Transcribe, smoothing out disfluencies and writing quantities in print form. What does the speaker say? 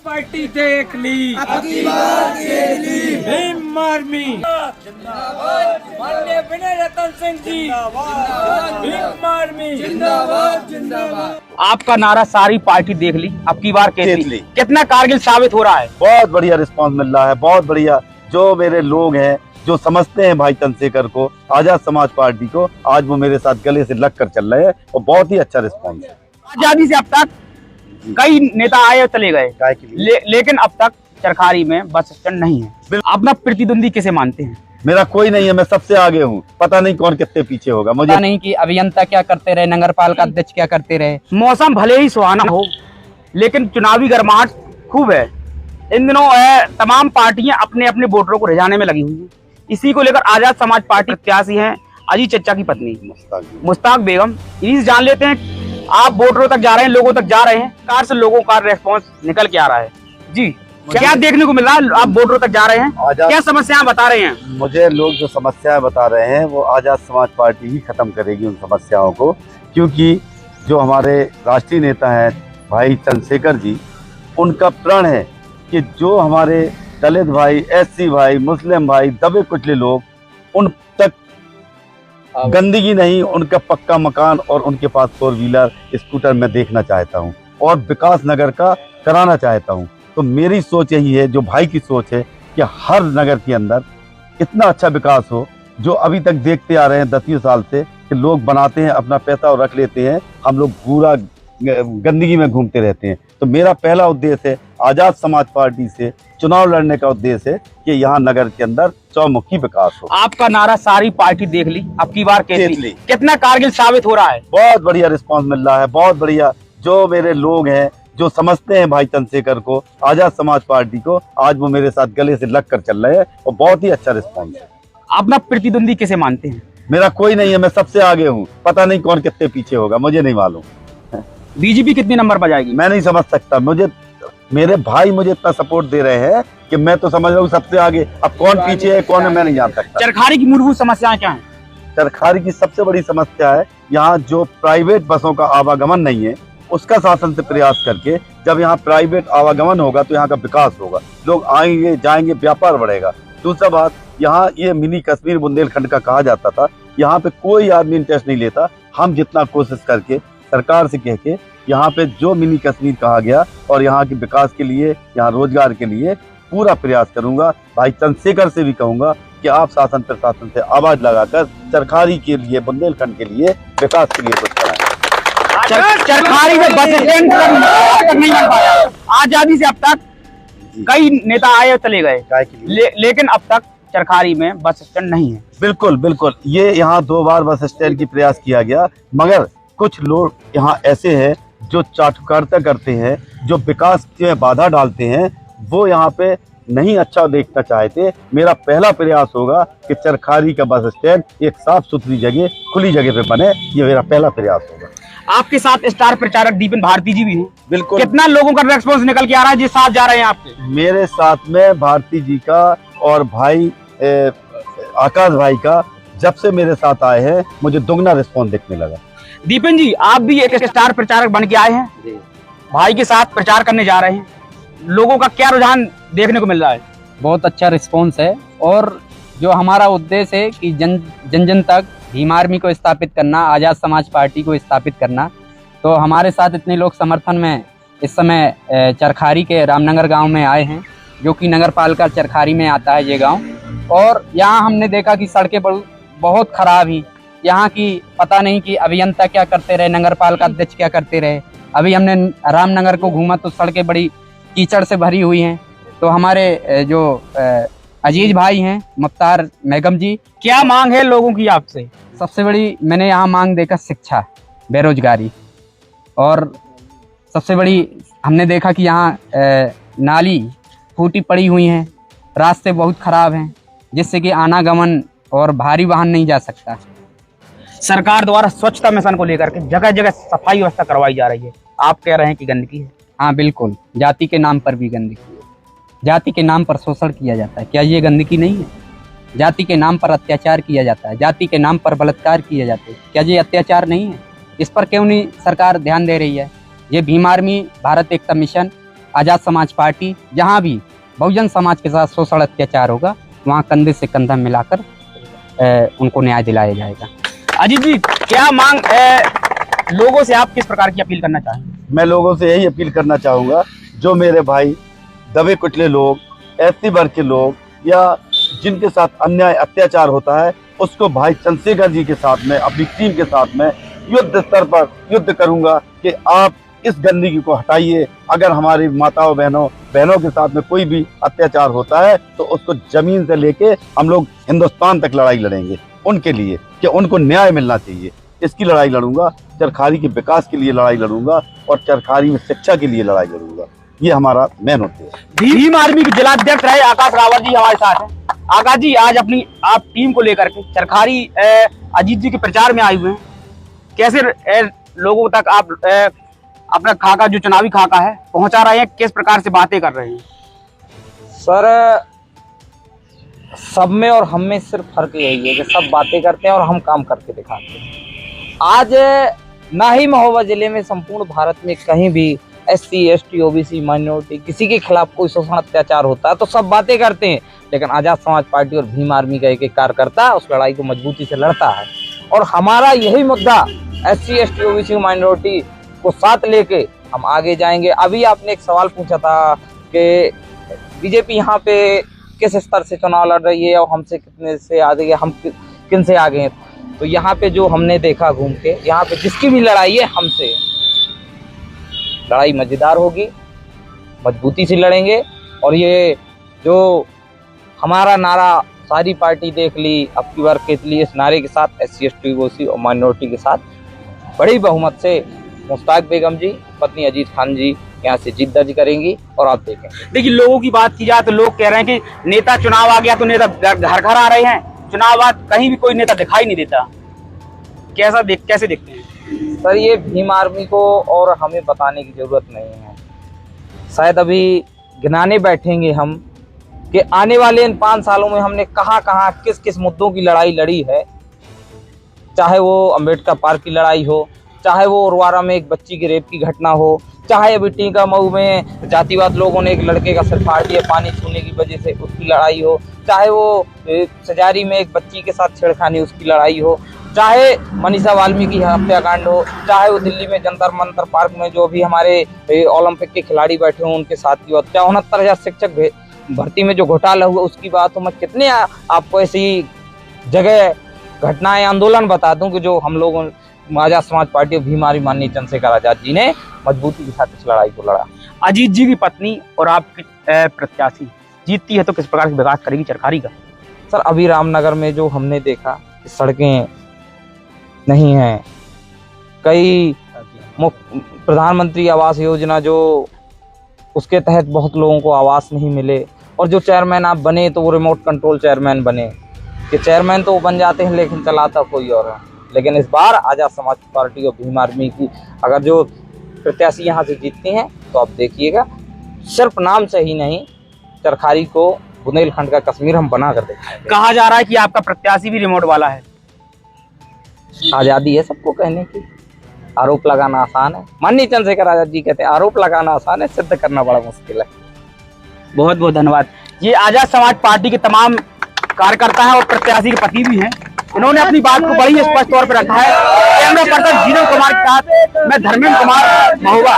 Party देख ली, Bhim army जिंदाबाद, माननीय विनय रतन सिंह जी भीम आर्मी जिंदाबाद जिंदाबाद। आपका नारा सारी पार्टी देख ली, अब की बार केसरी कितना कारगिल साबित हो रहा है? बहुत बढ़िया रिस्पांस मिल रहा है, बहुत बढ़िया। जो मेरे लोग हैं जो समझते हैं भाई चंद्रशेखर को, आजाद समाज पार्टी को, आज वो मेरे साथ गले से लग कर चल रहे हैं और बहुत ही अच्छा रिस्पांस है। आजादी से अब तक कई नेता आए और चले गए, लेकिन अब तक चरखारी में बस स्टैंड नहीं है। अपना प्रतिद्वंदी किसे मानते हैं? मेरा कोई नहीं है, मैं सबसे आगे हूँ। पता नहीं कौन कितने पीछे होगा, मुझे नहीं कि अभियंता क्या करते रहे, नगरपालिका अध्यक्ष क्या करते रहे। मौसम भले ही सुहाना हो, लेकिन चुनावी गर्माहट खूब है। इन दिनों तमाम पार्टियां अपने अपने वोटरों को रिझाने में लगी हुई हैं। इसी को लेकर आजाद समाज पार्टी प्रत्याशी हैं अजीत चचा की पत्नी मुश्ताक बेगम। इन्हीं से जान लेते हैं, आप वोटरों तक जा रहे हैं, लोगों तक जा रहे हैं, कार से लोगों का रेस्पॉन्स निकल के आ रहा है जी। क्या देखने को मिल रहा है? आप वोटरों तक जा रहे हैं, क्या समस्याएं बता रहे हैं? मुझे लोग जो समस्याएं बता रहे हैं वो आजाद समाज पार्टी ही खत्म करेगी उन समस्याओं को, क्योंकि जो हमारे राष्ट्रीय नेता हैं भाई चंद्रशेखर जी, उनका प्रण है कि जो हमारे दलित भाई, एससी भाई, मुस्लिम भाई, दबे कुचले लोग, उन तक गंदगी नहीं, उनका पक्का मकान और उनके पास 4 व्हीलर स्कूटर मैं देखना चाहता हूं और विकास नगर का कराना चाहता हूं। तो मेरी सोच यही है, जो भाई की सोच है, कि हर नगर के अंदर इतना अच्छा विकास हो। जो अभी तक देखते आ रहे हैं 10 साल से कि लोग बनाते हैं, अपना पैसा और रख लेते हैं, हम लोग पूरा गंदगी में घूमते रहते हैं। तो मेरा पहला उद्देश्य है, आजाद समाज पार्टी से चुनाव लड़ने का उद्देश्य है कि यहाँ नगर के अंदर चौमुखी विकास हो। आपका नारा सारी पार्टी देख ली, अब की बार केसरी कितना कारगिल साबित हो रहा है? बहुत बढ़िया रिस्पांस मिल रहा है, बहुत बढ़िया। जो मेरे लोग हैं जो समझते हैं भाई चंद्रशेखर को, आजाद समाज पार्टी को, आज वो मेरे साथ गले से लग कर चल रहे हैं और बहुत ही अच्छा रिस्पांस है। अपना प्रतिद्वंदी किसे मानते हैं? मेरा कोई नहीं है, मैं सबसे आगे हूँ। पता नहीं कौन कितने पीछे होगा, मुझे नहीं मालूम। बीजेपी कितने नंबर पर जाएगी? मैं नहीं समझ सकता। मेरे भाई मुझे इतना सपोर्ट दे रहे हैं कि मैं तो समझ रहा हूँ सबसे आगे। अब कौन पीछे है कौन है मैं नहीं जान सकता। चरखारी की मूलभूत समस्याएं क्या हैं? चरखारी की सबसे बड़ी समस्या है, यहाँ जो प्राइवेट बसों का आवागमन नहीं है, उसका शासन से प्रयास करके जब यहाँ प्राइवेट आवागमन होगा तो यहाँ का विकास होगा, लोग आएंगे जाएंगे, व्यापार बढ़ेगा। दूसरा बात, यहाँ ये मिनी कश्मीर बुंदेलखंड का कहा जाता था, यहाँ पे कोई आदमी इंटरेस्ट नहीं लेता। हम जितना कोशिश करके सरकार से कह के यहाँ पे जो मिनी कश्मीर कहा गया और यहाँ के विकास के लिए, यहाँ रोजगार के लिए पूरा प्रयास करूंगा। भाई चंद्रशेखर से भी कहूंगा कि आप शासन प्रशासन से आवाज लगाकर चरखारी के लिए, बुंदेलखंड के लिए, विकास के लिए कुछ कराएं। चरखारी में बस स्टैंड नहीं बन पाया। आजादी से अब तक कई नेता आए और चले गए, लेकिन अब तक चरखारी में बस स्टैंड नहीं है। बिल्कुल बिल्कुल, ये यहाँ 2 बार बस स्टैंड की प्रयास किया गया, मगर कुछ लोग यहाँ ऐसे हैं जो चाटुकारिता करते हैं, जो विकास में बाधा डालते हैं, वो यहाँ पे नहीं अच्छा देखना चाहते। मेरा पहला प्रयास होगा कि चरखारी का बस स्टैंड एक साफ सुथरी जगह, खुली जगह पे बने। ये मेरा पहला प्रयास होगा। आपके साथ स्टार प्रचारक दीपेन भारती जी भी हैं। बिल्कुल। कितना लोगों का रेस्पॉन्स निकल के आ रहा है जिस साथ जा रहे हैं आपके? मेरे साथ में भारती जी का और भाई आकाश भाई का जब से मेरे साथ आए हैं, मुझे दुगना रिस्पॉन्स दिखने लगा। दीपेन जी, आप भी एक स्टार प्रचारक बन के आए हैं, भाई के साथ प्रचार करने जा रहे हैं, लोगों का क्या रुझान देखने को मिल रहा है? बहुत अच्छा रिस्पांस है, और जो हमारा उद्देश्य है कि जन जन तक भीम आर्मी को स्थापित करना, आजाद समाज पार्टी को स्थापित करना, तो हमारे साथ इतने लोग समर्थन में इस समय चरखारी के रामनगर गांव में आए हैं, जो कि नगरपालिका चरखारी में आता है ये गांव। और यहाँ हमने देखा कि सड़कें बहुत खराब ही, यहाँ की पता नहीं कि अभियंता क्या करते रहे, नगरपालिका अध्यक्ष क्या करते रहे। अभी हमने रामनगर को घूमा तो सड़कें बड़ी कीचड़ से भरी हुई हैं। तो हमारे जो अजीज भाई हैं मुख्तार बेगम जी, क्या मांग है लोगों की आपसे? सबसे बड़ी मैंने यहाँ मांग देखा शिक्षा, बेरोजगारी, और सबसे बड़ी हमने देखा कि यहाँ नाली फूटी पड़ी हुई हैं, रास्ते बहुत खराब हैं, जिससे कि आनागमन और भारी वाहन नहीं जा सकता। सरकार द्वारा स्वच्छता मिशन को लेकर के जगह जगह सफाई व्यवस्था करवाई जा रही है, आप कह रहे हैं कि गंदगी है? हाँ बिल्कुल, जाति के नाम पर भी गंदगी है, जाति के नाम पर शोषण किया जाता है। क्या ये गंदगी नहीं है? जाति के नाम पर अत्याचार किया जाता है, जाति के नाम पर बलात्कार किए जाते हैं, क्या ये अत्याचार नहीं है? इस पर क्यों नहीं सरकार ध्यान दे रही है? ये भीम आर्मी, भारत एकता मिशन, आज़ाद समाज पार्टी जहाँ भी बहुजन समाज के साथ शोषण अत्याचार होगा वहाँ कंधे से कंधा मिलाकर उनको न्याय दिलाया जाएगा। अजीत जी, क्या मांग लोगों से आप किस प्रकार की अपील करना चाहेंगे? मैं लोगों से यही अपील करना चाहूँगा, जो मेरे भाई दबे कुचले लोग, एससी वर्ग के लोग या जिनके साथ अन्याय अत्याचार होता है, उसको भाई चंद्रशेखर जी के साथ में, अपनी टीम के साथ में युद्ध स्तर पर युद्ध करूंगा कि आप इस गंदगी को हटाइए। अगर हमारी माताओं बहनों के साथ में कोई भी अत्याचार होता है तो उसको जमीन से लेके हम लोग हिंदुस्तान तक लड़ाई लड़ेंगे उनके लिए, कि उनको न्याय मिलना चाहिए। इसकी लड़ाई लड़ूंगा, चरखारी के विकास के लिए लड़ाई लड़ूंगा और चरखारी में शिक्षा के लिए लड़ाई लड़ूंगा। ये हमारा मेन उद्देश्य। भीम आर्मी के जिलाध्यक्ष रहे आकाश रावत जी हमारे साथ हैं। आकाश जी, आज अपनी आप टीम को लेकर के चरखारी अजीत जी के प्रचार में आए हुए हैं, कैसे लोगों तक आप अपना खाका जो चुनावी खाका है पहुंचा रहे हैं, किस प्रकार से बातें कर रहे हैं? सर, सब में और हम में सिर्फ फर्क यही है कि सब बातें करते हैं और हम काम करके दिखाते हैं। आज ना ही महोबा जिले में, संपूर्ण भारत में कहीं भी SC ST OBC माइनॉरिटी किसी के खिलाफ कोई शोषण अत्याचार होता है तो सब बातें करते हैं, लेकिन आज़ाद समाज पार्टी और भीम आर्मी का एक एक कार्यकर्ता उस लड़ाई को मजबूती से लड़ता है। और हमारा यही मुद्दा SC ST OBC माइनॉरिटी को साथ लेके हम आगे जाएंगे। अभी आपने एक सवाल पूछा था कि बीजेपी यहाँ पे किस स्तर से चुनाव लड़ रही है और हमसे कितने से आगे, हम किन से आगे हैं। तो यहाँ पे जो हमने देखा घूम के, यहाँ पे जिसकी भी लड़ाई है हमसे लड़ाई मजेदार होगी, मजबूती से लड़ेंगे। और ये जो हमारा नारा सारी पार्टी देख ली, अब की बार केतली, इस नारे के साथ SC ST OBC और माइनॉरिटी के साथ बड़ी बहुमत से मुश्ताक बेगम जी, पत्नी अजीत खान जी यहाँ से जीत दर्ज करेंगी और आप देखें। देखिए, लोगों की बात की जाए तो लोग कह रहे हैं कि नेता चुनाव आ गया तो नेता घर घर आ रहे हैं, चुनाव बाद कहीं भी कोई नेता दिखाई नहीं देता। कैसे देखते हैं? सर, ये भीम आर्मी को और हमें बताने की जरूरत नहीं है। शायद अभी गिनाने बैठेंगे हम कि आने वाले इन 5 सालों में हमने कहाँ किस किस मुद्दों की लड़ाई लड़ी है। चाहे वो अम्बेडकर पार्क की लड़ाई हो, चाहे वो उरवारा में एक बच्ची की रेप की घटना हो, चाहे अभी टीका मऊ में जातिवाद लोगों ने एक लड़के का सिर फाड़ दिया पानी छूने की वजह से, उसकी लड़ाई हो, चाहे वो सजारी में एक बच्ची के साथ छेड़खानी, उसकी लड़ाई हो, चाहे मनीषा वाल्मीकि हत्याकांड हो, चाहे वो दिल्ली में जंतर मंतर पार्क में जो भी हमारे ओलंपिक के खिलाड़ी बैठे हों उनके साथ की बात, चाहे 69,000 शिक्षक भर्ती में जो घोटाला हुआ उसकी बात हो। मैं कितने आपको ऐसी जगह घटनाएं, आंदोलन बता दूं कि जो हम लोगों आज़ाद समाज पार्टी और भीम आर्मी माननीय चंद्रशेखर आजाद जी ने मजबूती के साथ इस लड़ाई को लड़ा। अजीत जी की पत्नी और आपकी प्रत्याशी जीतती है तो किस प्रकार से विकास करेगी चरखारी का? सर, अभी रामनगर में जो हमने देखा, सड़कें नहीं हैं, कई प्रधानमंत्री आवास योजना जो उसके तहत बहुत लोगों को आवास नहीं मिले, और जो चेयरमैन आप बने तो वो रिमोट कंट्रोल चेयरमैन बने, कि चेयरमैन तो वो बन जाते हैं लेकिन चलाता कोई और है। लेकिन इस बार आज़ाद समाज पार्टी और भीम आर्मी की अगर जो प्रत्याशी यहाँ से जीतती हैं तो आप देखिएगा, सिर्फ नाम से ही नहीं, चरखारी को बुंदेलखंड का कश्मीर हम बना कर देंगे। कहा जा रहा है कि आपका प्रत्याशी भी रिमोट वाला है। आज़ादी है सबको कहने की, आरोप लगाना आसान है। माननीय चंद्रशेखर आजाद जी कहते हैं आरोप लगाना आसान है, सिद्ध करना बड़ा मुश्किल है। बहुत बहुत धन्यवाद। ये आज़ाद समाज पार्टी के तमाम कार्यकर्ता हैं और प्रत्याशी के पति भी हैं। इन्होंने अपनी बात को बड़ी स्पष्ट तौर पर रखा है। कैमरा पर्सन जीवन कुमार के साथ मैं धर्मेंद्र कुमार महोबा।